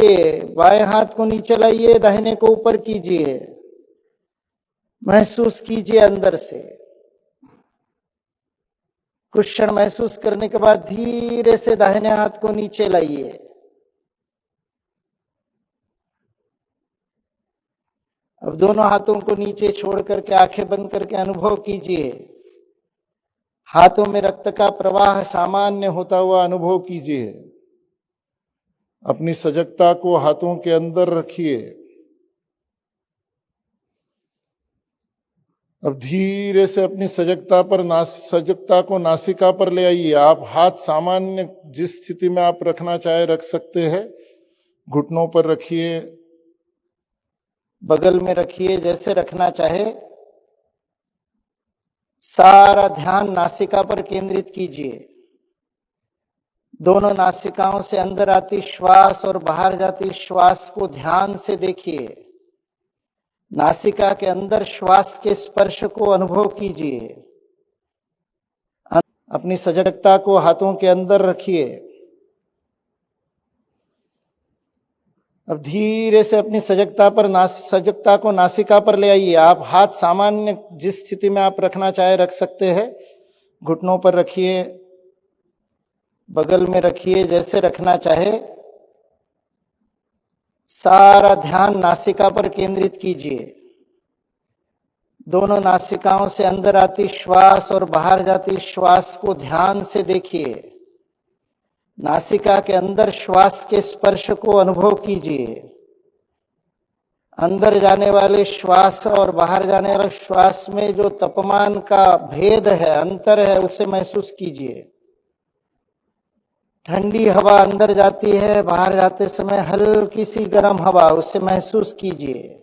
कीजिए, बाएं हाथ को नीचे लाइए, दाहिने को ऊपर कीजिए, महसूस कीजिए अंदर से। कुछ क्षण महसूस करने के बाद धीरे से दाहिने हाथ को नीचे लाइए। अब दोनों हाथों को नीचे छोड़ करके आंखें बंद करके अनुभव कीजिए। हाथों में रक्त का प्रवाह सामान्य होता हुआ अनुभव कीजिए। अपनी सजगता को हाथों के अंदर रखिए। अब धीरे से अपनी सजगता को नासिका पर ले आइए। आप हाथ सामान्य जिस स्थिति में आप रखना चाहे रख सकते हैं। घुटनों पर रखिए, बगल में रखिए, जैसे रखना चाहे। सारा ध्यान नासिका पर केंद्रित कीजिए। दोनों नासिकाओं से अंदर आती श्वास और बाहर जाती श्वास को ध्यान से देखिए। नासिका के अंदर श्वास के स्पर्श को अनुभव कीजिए। अपनी सजगता को हाथों के अंदर रखिए। अब धीरे से अपनी सजगता को नासिका पर ले आइए। आप हाथ सामान्य जिस स्थिति में आप रखना चाहे रख सकते हैं। घुटनों पर रखिए, बगल में रखिए, जैसे रखना चाहे। सारा ध्यान नासिका पर केंद्रित कीजिए। दोनों नासिकाओं से अंदर आती श्वास और बाहर जाती श्वास को ध्यान से देखिए। नासिका के अंदर श्वास के स्पर्श को अनुभव कीजिए। अंदर जाने वाले श्वास और बाहर जाने वाले श्वास में जो तापमान का भेद है, अंतर है, उसे महसूस कीजिए। ठंडी हवा अंदर जाती है, बाहर जाते समय हल्की सी गर्म हवा, उसे महसूस कीजिए।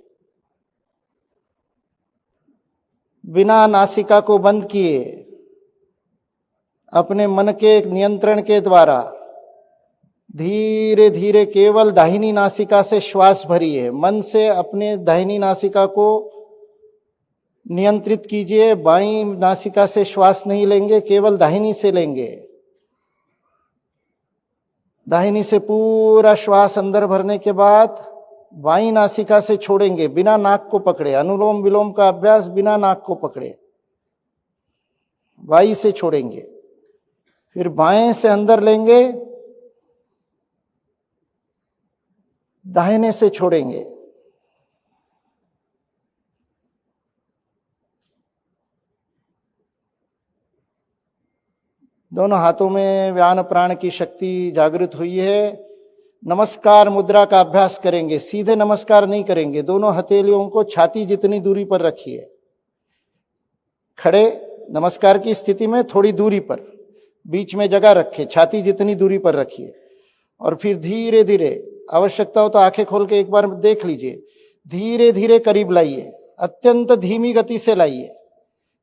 बिना नासिका को बंद किए अपने मन के नियंत्रण के द्वारा धीरे धीरे केवल दाहिनी नासिका से श्वास भरिए। मन से अपने दाहिनी नासिका को नियंत्रित कीजिए। बाईं नासिका से श्वास नहीं लेंगे, केवल दाहिनी से लेंगे। दाहिनी से पूरा श्वास अंदर भरने के बाद बाईं नासिका से छोड़ेंगे, बिना नाक को पकड़े। अनुलोम विलोम का अभ्यास बिना नाक को पकड़े, बाईं से छोड़ेंगे। फिर बाएं से अंदर लेंगे, दाहिने से छोड़ेंगे। दोनों हाथों में व्यान प्राण की शक्ति जागृत हुई है। नमस्कार मुद्रा का अभ्यास करेंगे। सीधे नमस्कार नहीं करेंगे, दोनों हथेलियों को छाती जितनी दूरी पर रखिए। खड़े नमस्कार की स्थिति में थोड़ी दूरी पर, बीच में जगह रखे, छाती जितनी दूरी पर रखिए। और फिर धीरे धीरे, आवश्यकता हो तो आंखें खोल के एक बार देख लीजिए, धीरे धीरे करीब लाइए। अत्यंत धीमी गति से लाइए।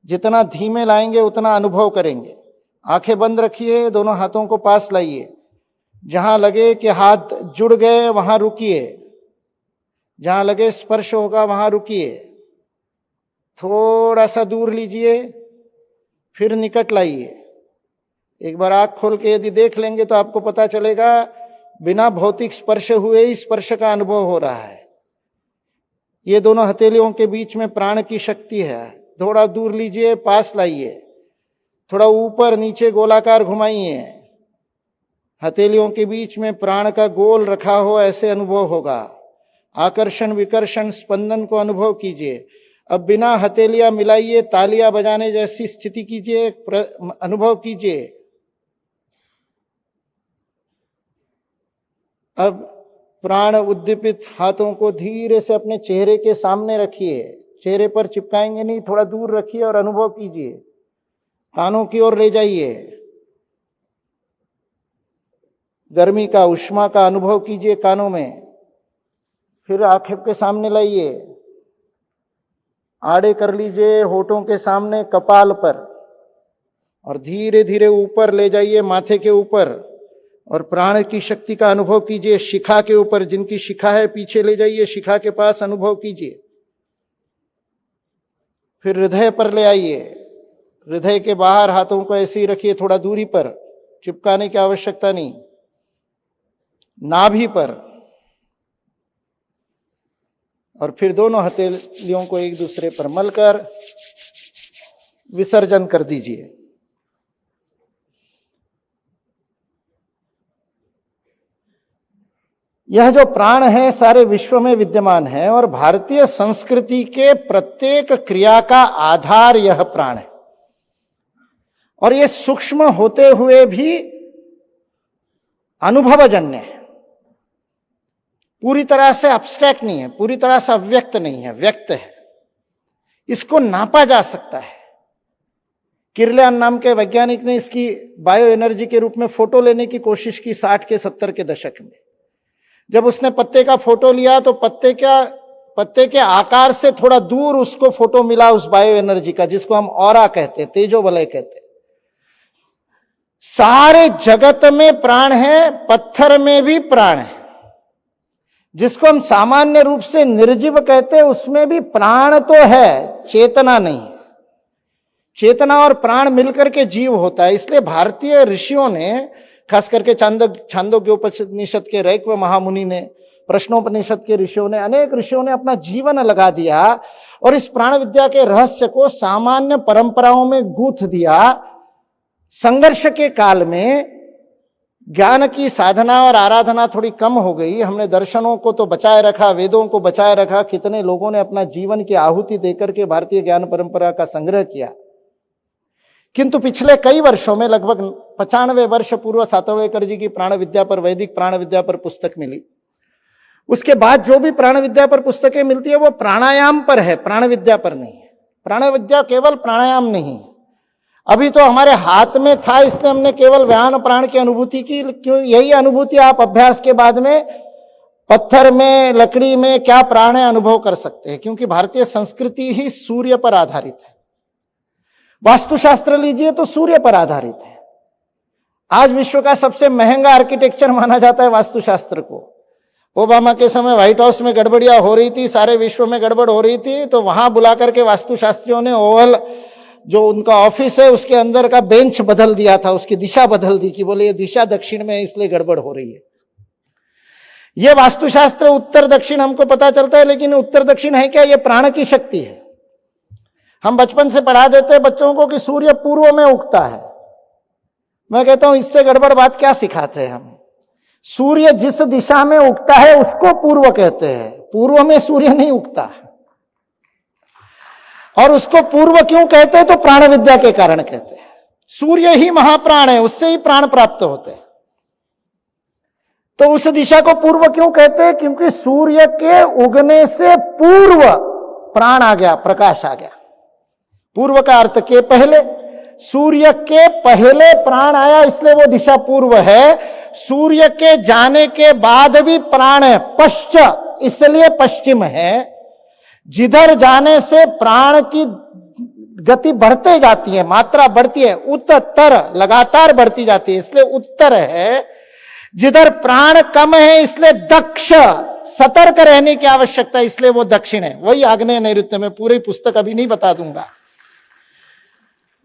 जितना धीमे लाएंगे उतना अनुभव करेंगे। आंखें बंद रखिए, दोनों हाथों को पास लाइए। जहां लगे कि हाथ जुड़ गए वहां रुकिए। जहां लगे स्पर्श होगा वहां रुकिए। थोड़ा सा दूर लीजिए, फिर निकट लाइए। एक बार आंख खोल के यदि देख लेंगे तो आपको पता चलेगा बिना भौतिक स्पर्श हुए ही स्पर्श का अनुभव हो रहा है। ये दोनों हथेलियों के बीच में प्राण की शक्ति है। थोड़ा दूर लीजिए, पास लाइए। थोड़ा ऊपर नीचे गोलाकार घुमाइए। हथेलियों के बीच में प्राण का गोल रखा हो ऐसे अनुभव होगा। आकर्षण विकर्षण स्पंदन को अनुभव कीजिए। अब बिना हथेलियां मिलाइए, तालियां बजाने जैसी स्थिति कीजिए, अनुभव कीजिए। अब प्राण उद्दीपित हाथों को धीरे से अपने चेहरे के सामने रखिए। चेहरे पर चिपकाएंगे नहीं, थोड़ा दूर रखिए और अनुभव कीजिए। कानों की ओर ले जाइए। गर्मी का, उष्मा का अनुभव कीजिए कानों में। फिर आंखें के सामने लाइए, आड़े कर लीजिए होठों के सामने, कपाल पर, और धीरे धीरे ऊपर ले जाइए, माथे के ऊपर, और प्राण की शक्ति का अनुभव कीजिए। शिखा के ऊपर, जिनकी शिखा है पीछे ले जाइए, शिखा के पास अनुभव कीजिए। फिर हृदय पर ले आइए। हृदय के बाहर हाथों को ऐसे ही रखिए, थोड़ा दूरी पर, चिपकाने की आवश्यकता नहीं। नाभि पर, और फिर दोनों हथेलियों को एक दूसरे पर मलकर विसर्जन कर दीजिए। यह जो प्राण है सारे विश्व में विद्यमान है और भारतीय संस्कृति के प्रत्येक क्रिया का आधार यह प्राण है। और ये सूक्ष्म होते हुए भी अनुभवजन्य है, पूरी तरह से अब्स्ट्रैक्ट नहीं है, पूरी तरह से अव्यक्त नहीं है, व्यक्त है। इसको नापा जा सकता है। किर्लियन नाम के वैज्ञानिक ने इसकी बायो एनर्जी के रूप में फोटो लेने की कोशिश की 60 के 70 के दशक में। जब उसने पत्ते का फोटो लिया तो पत्ते के आकार से थोड़ा दूर उसको फोटो मिला उस बायो एनर्जी का, जिसको हम ऑरा कहते हैं, तेजो वलय कहते हैं। सारे जगत में प्राण है, पत्थर में भी प्राण है। जिसको हम सामान्य रूप से निर्जीव कहते हैं उसमें भी प्राण तो है, चेतना नहीं है। चेतना और प्राण मिलकर के जीव होता है। इसलिए भारतीय ऋषियों ने, खास करके छांदोग्योपनिषद के रैक्व महामुनि ने, प्रश्नोपनिषद के ऋषियों ने, अनेक ऋषियों ने अपना जीवन लगा दिया और इस प्राण विद्या के रहस्य को सामान्य परंपराओं में गूंथ दिया। संघर्ष के काल में ज्ञान की साधना और आराधना थोड़ी कम हो गई। हमने दर्शनों को तो बचाए रखा, वेदों को बचाए रखा, कितने लोगों ने अपना जीवन की आहुति देकर के भारतीय ज्ञान परंपरा का संग्रह किया। किंतु पिछले कई वर्षों में, लगभग 95 वर्ष पूर्व सातवेकर जी की प्राण विद्या पर, वैदिक प्राण विद्या पर पुस्तक मिली। उसके बाद जो भी प्राण विद्या पर पुस्तकें मिलती है वो प्राणायाम पर है, प्राण विद्या पर नहीं है। प्राण विद्या केवल प्राणायाम नहीं है। अभी तो हमारे हाथ में था, इसलिए हमने केवल व्यान प्राण की अनुभूति की। क्यों? यही अनुभूति आप अभ्यास के बाद में पत्थर में, लकड़ी में क्या प्राण है अनुभव कर सकते हैं, क्योंकि भारतीय संस्कृति ही सूर्य पर आधारित है। वास्तुशास्त्र लीजिए तो सूर्य पर आधारित है। आज विश्व का सबसे महंगा आर्किटेक्चर माना जाता है वास्तुशास्त्र को। ओबामा के समय व्हाइट हाउस में गड़बड़ियां हो रही थी, सारे विश्व में गड़बड़ हो रही थी, तो वहां बुला करके वास्तुशास्त्रियों ने ओवल जो उनका ऑफिस है उसके अंदर का बेंच बदल दिया था, उसकी दिशा बदल दी कि बोले ये दिशा दक्षिण में है इसलिए गड़बड़ हो रही है। ये वास्तुशास्त्र उत्तर दक्षिण हमको पता चलता है, लेकिन उत्तर दक्षिण है क्या? ये प्राण की शक्ति है। हम बचपन से पढ़ा देते हैं बच्चों को कि सूर्य पूर्व में उगता है। मैं कहता हूं इससे गड़बड़ बात क्या सिखाते हैं हम? सूर्य जिस दिशा में उगता है उसको पूर्व कहते हैं, पूर्व में सूर्य नहीं उगता। और उसको पूर्व क्यों कहते हैं? तो प्राण विद्या के कारण कहते हैं। सूर्य ही महाप्राण है, उससे ही प्राण प्राप्त होते हैं। तो उस दिशा को पूर्व क्यों कहते हैं? क्योंकि सूर्य के उगने से पूर्व प्राण आ गया, प्रकाश आ गया। पूर्व का अर्थ के पहले, सूर्य के पहले प्राण आया, इसलिए वो दिशा पूर्व है। सूर्य के जाने के बाद भी प्राण है, पश्च इसलिए पश्चिम है। जिधर जाने से प्राण की गति बढ़ते जाती है, मात्रा बढ़ती है, उत्तर लगातार बढ़ती जाती है, इसलिए उत्तर है। जिधर प्राण कम है इसलिए दक्ष, सतर्क रहने की आवश्यकता है, इसलिए वो दक्षिण है। वही आग्नेय नैऋत्य में, पूरी पुस्तक अभी नहीं बता दूंगा।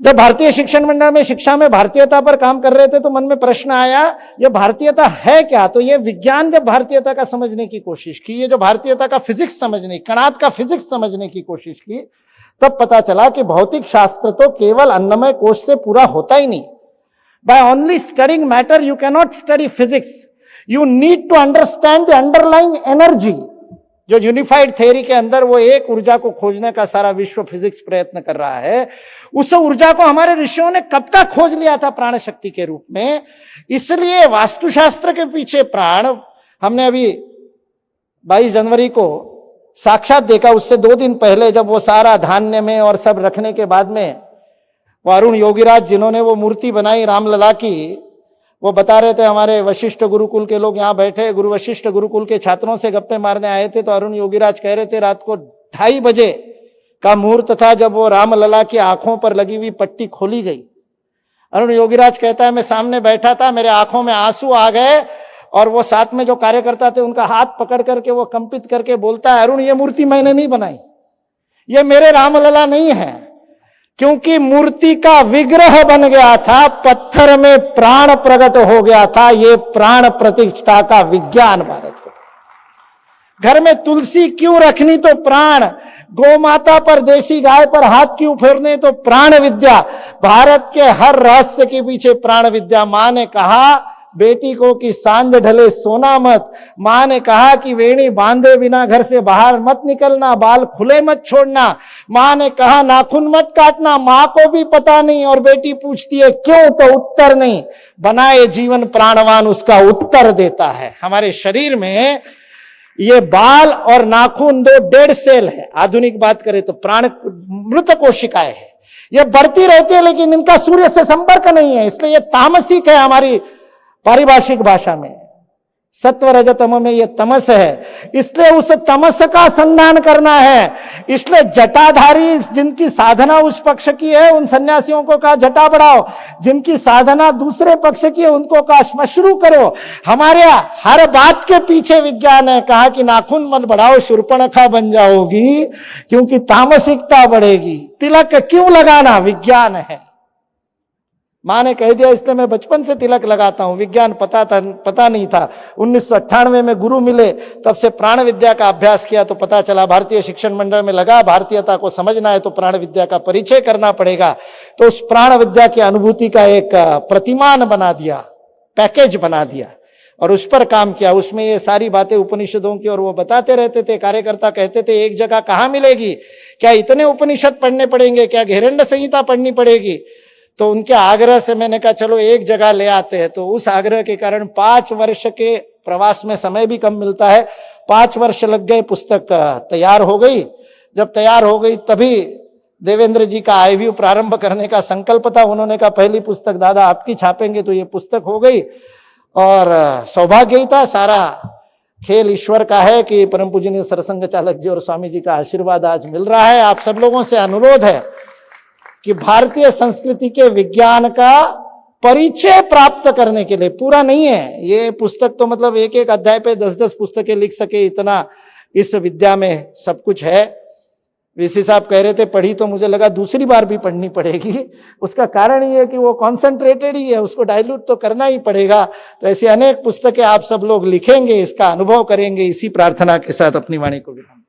जब भारतीय शिक्षण मंडल में शिक्षा में भारतीयता पर काम कर रहे थे तो मन में प्रश्न आया, ये भारतीयता है क्या? तो ये विज्ञान जब भारतीयता का समझने की कोशिश की, ये जो भारतीयता का फिजिक्स समझने, कणाद का फिजिक्स समझने की कोशिश की, तब पता चला कि भौतिक शास्त्र तो केवल अन्नमय कोश से पूरा होता ही नहीं। By only studying matter you can not study physics, you need to understand the underlying energy. जो यूनिफाइड थ्योरी के अंदर वो एक ऊर्जा को खोजने का सारा विश्व फिजिक्स प्रयत्न कर रहा है, उस ऊर्जा को हमारे ऋषियों ने कब का खोज लिया था प्राण शक्ति के रूप में। इसलिए वास्तुशास्त्र के पीछे प्राण, हमने अभी 22 जनवरी को साक्षात देखा। उससे 2 दिन पहले जब वो सारा धान्य में और सब रखने के बाद में वो अरुण योगीराज जिन्होंने वो मूर्ति बनाई रामलला की, वो बता रहे थे, हमारे वशिष्ठ गुरुकुल के लोग यहाँ बैठे, गुरु वशिष्ठ गुरुकुल के छात्रों से गप्पे मारने आए थे, तो अरुण योगीराज कह रहे थे रात को 2:30 बजे का मुहूर्त था जब वो रामलला की आंखों पर लगी हुई पट्टी खोली गई। अरुण योगीराज कहता है मैं सामने बैठा था, मेरे आंखों में आंसू आ गए, और वो साथ में जो कार्यकर्ता थे उनका हाथ पकड़ करके वो कंपित करके बोलता है, अरुण ये मूर्ति मैंने नहीं बनाई, ये मेरे रामलला नहीं है, क्योंकि मूर्ति का विग्रह बन गया था, पत्थर में प्राण प्रकट हो गया था। ये प्राण प्रतिष्ठा का विज्ञान भारत को। घर में तुलसी क्यों रखनी तो प्राण, गौ माता पर देशी गाय पर हाथ क्यों फेरने तो प्राण विद्या। भारत के हर रहस्य के पीछे प्राण विद्या। मां ने कहा बेटी को कि सांझ ढले सोना मत। मां ने कहा कि वेणी बांधे बिना घर से बाहर मत निकलना, बाल खुले मत छोड़ना। मां ने कहा नाखून मत काटना। मां को भी पता नहीं और बेटी पूछती है क्यों, तो उत्तर नहीं। बनाए जीवन प्राणवान उसका उत्तर देता है। हमारे शरीर में ये बाल और नाखून दो डेड सेल है। आधुनिक बात करें तो प्राण मृत कोशिकाएं है। ये बढ़ती रहती है लेकिन इनका सूर्य से संपर्क नहीं है, इसलिए ये तामसिक है। हमारी पारिभाषिक भाषा में सत्व रजतम में ये तमस है, इसलिए उस तमस का संधान करना है। इसलिए जटाधारी जिनकी साधना उस पक्ष की है उन सन्यासियों को कहा जटा बढ़ाओ, जिनकी साधना दूसरे पक्ष की है उनको कहा श्मश्रु करो। हमारे हर बात के पीछे विज्ञान है। कहा कि नाखून मत बढ़ाओ, शूर्पणखा बन जाओगी क्योंकि तामसिकता बढ़ेगी। तिलक क्यों लगाना, विज्ञान है। मां ने कह दिया इसलिए मैं बचपन से तिलक लगाता हूं। विज्ञान पता नहीं था। 1998 में गुरु मिले, तब से प्राण विद्या का अभ्यास किया तो पता चला। भारतीय शिक्षण मंडल में लगा, भारतीयता को समझना है तो प्राण विद्या का परिचय करना पड़ेगा। तो उस प्राण विद्या की अनुभूति का एक प्रतिमान बना दिया, पैकेज बना दिया और उस पर काम किया। उसमें ये सारी बातें उपनिषदों की और वो बताते रहते थे। कार्यकर्ता कहते थे एक जगह कहां मिलेगी, क्या इतने उपनिषद पढ़ने पड़ेंगे, क्या घेरंड संहिता पढ़नी पड़ेगी। तो उनके आग्रह से मैंने कहा चलो एक जगह ले आते हैं। तो उस आग्रह के कारण 5 वर्ष के प्रवास में समय भी कम मिलता है, 5 वर्ष लग गए। पुस्तक तैयार हो गई। जब तैयार हो गई तभी देवेंद्र जी का आईवीयू प्रारंभ करने का संकल्प था। उन्होंने कहा पहली पुस्तक दादा आपकी छापेंगे, तो ये पुस्तक हो गई। और सौभाग्य ही था, सारा खेल ईश्वर का है कि परम पूजनीय सरसंघ चालक जी और स्वामी जी का आशीर्वाद आज मिल रहा है। आप सब लोगों से अनुरोध है कि भारतीय संस्कृति के विज्ञान का परिचय प्राप्त करने के लिए, पूरा नहीं है ये पुस्तक, तो मतलब एक एक अध्याय पे 10-10 पुस्तकें लिख सके इतना इस विद्या में सब कुछ है। वीसी साहब कह रहे थे पढ़ी, तो मुझे लगा दूसरी बार भी पढ़नी पड़ेगी। उसका कारण ये है कि वो कॉन्सेंट्रेटेड ही है, उसको डाइल्यूट तो करना ही पड़ेगा। तो ऐसी अनेक पुस्तकें आप सब लोग लिखेंगे, इसका अनुभव करेंगे। इसी प्रार्थना के साथ अपनी वाणी को विराम।